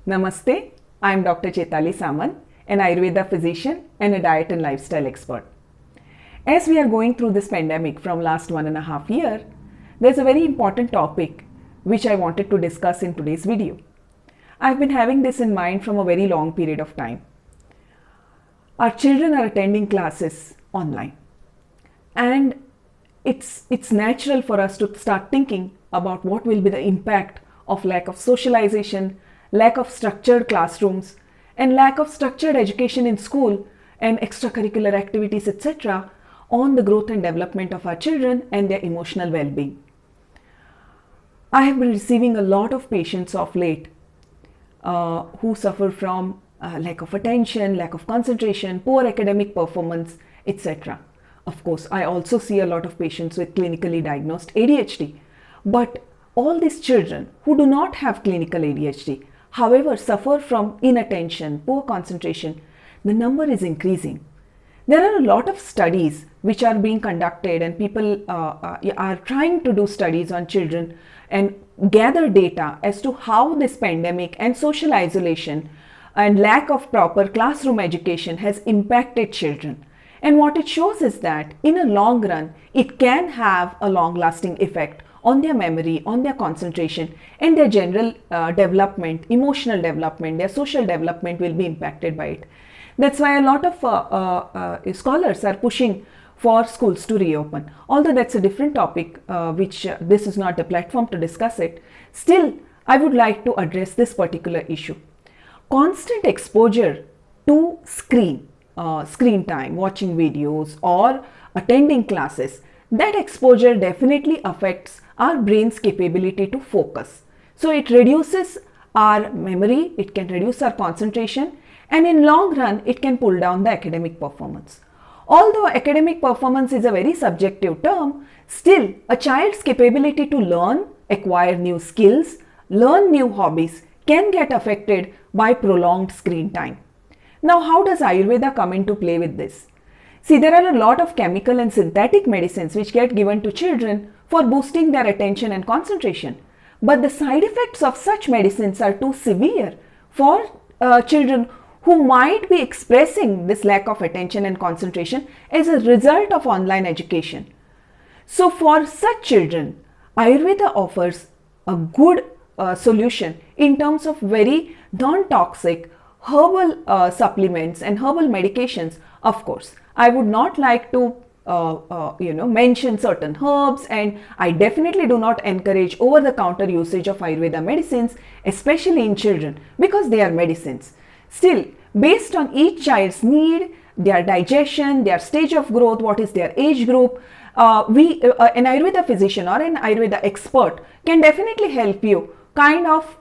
Namaste, I am Dr. Chetali Saman, an Ayurveda physician and a diet and lifestyle expert. As we are going through this pandemic from last 1.5 years, there's a very important topic which I wanted to discuss in today's video. I've been having this in mind from a very long period of time. Our children are attending classes online, and it's natural for us to start thinking about what will be the impact of lack of socialization, lack of structured classrooms, and lack of structured education in school and extracurricular activities, etc., on the growth and development of our children and their emotional well-being. I have been receiving a lot of patients of late who suffer from lack of attention, lack of concentration, poor academic performance, etc. Of course, I also see a lot of patients with clinically diagnosed ADHD. But all these children who do not have clinical ADHD, however, suffer from inattention, poor concentration, the number is increasing. There are a lot of studies which are being conducted, and people are trying to do studies on children and gather data as to how this pandemic and social isolation and lack of proper classroom education has impacted children. And what it shows is that in a long run, it can have a long-lasting effect on their memory, on their concentration, and their general development, emotional development, their social development will be impacted by it. That's why a lot of scholars are pushing for schools to reopen. Although that's a different topic, which this is not the platform to discuss it, still I would like to address this particular issue. Constant exposure to screen time, watching videos or attending classes, that exposure definitely affects our brain's capability to focus. So it reduces our memory, it can reduce our concentration, and in long run, it can pull down the academic performance. Although academic performance is a very subjective term, still a child's capability to learn, acquire new skills, learn new hobbies can get affected by prolonged screen time. Now, how does Ayurveda come into play with this? See, there are a lot of chemical and synthetic medicines which get given to children for boosting their attention and concentration. But the side effects of such medicines are too severe for children who might be expressing this lack of attention and concentration as a result of online education. So for such children, Ayurveda offers a good solution in terms of very non-toxic herbal supplements and herbal medications. Of course, I would not like to mention certain herbs, and I definitely do not encourage over-the-counter usage of Ayurveda medicines, especially in children, because they are medicines. Still, based on each child's need, their digestion, their stage of growth, what is their age group, an Ayurveda physician or an Ayurveda expert can definitely help you kind of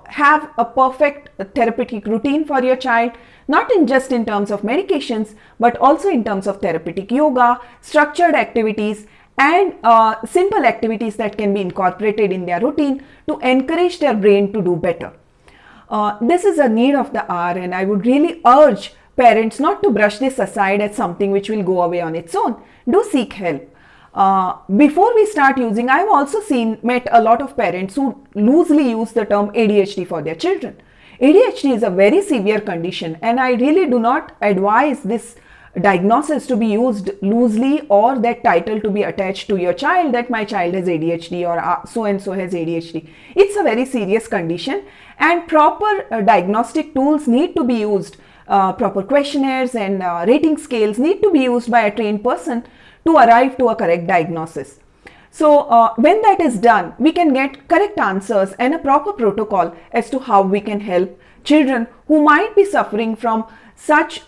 have a perfect therapeutic routine for your child, not just in terms of medications, but also in terms of therapeutic yoga, structured activities, and simple activities that can be incorporated in their routine to encourage their brain to do better. This is a need of the hour, and I would really urge parents not to brush this aside as something which will go away on its own. Do seek help. Before we start using, I've also met a lot of parents who loosely use the term ADHD for their children. ADHD is a very severe condition, and I really do not advise this diagnosis to be used loosely or that title to be attached to your child, that my child has ADHD or so and so has ADHD. It's a very serious condition, and proper diagnostic tools need to be used. Proper questionnaires and rating scales need to be used by a trained person to arrive to a correct diagnosis. So when that is done, we can get correct answers and a proper protocol as to how we can help children who might be suffering from such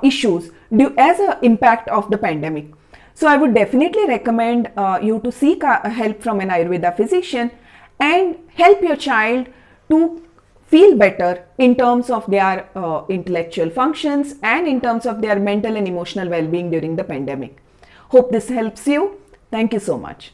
issues due as an impact of the pandemic. So I would definitely recommend you to seek help from an Ayurveda physician and help your child to feel better in terms of their intellectual functions and in terms of their mental and emotional well-being during the pandemic. Hope this helps you. Thank you so much.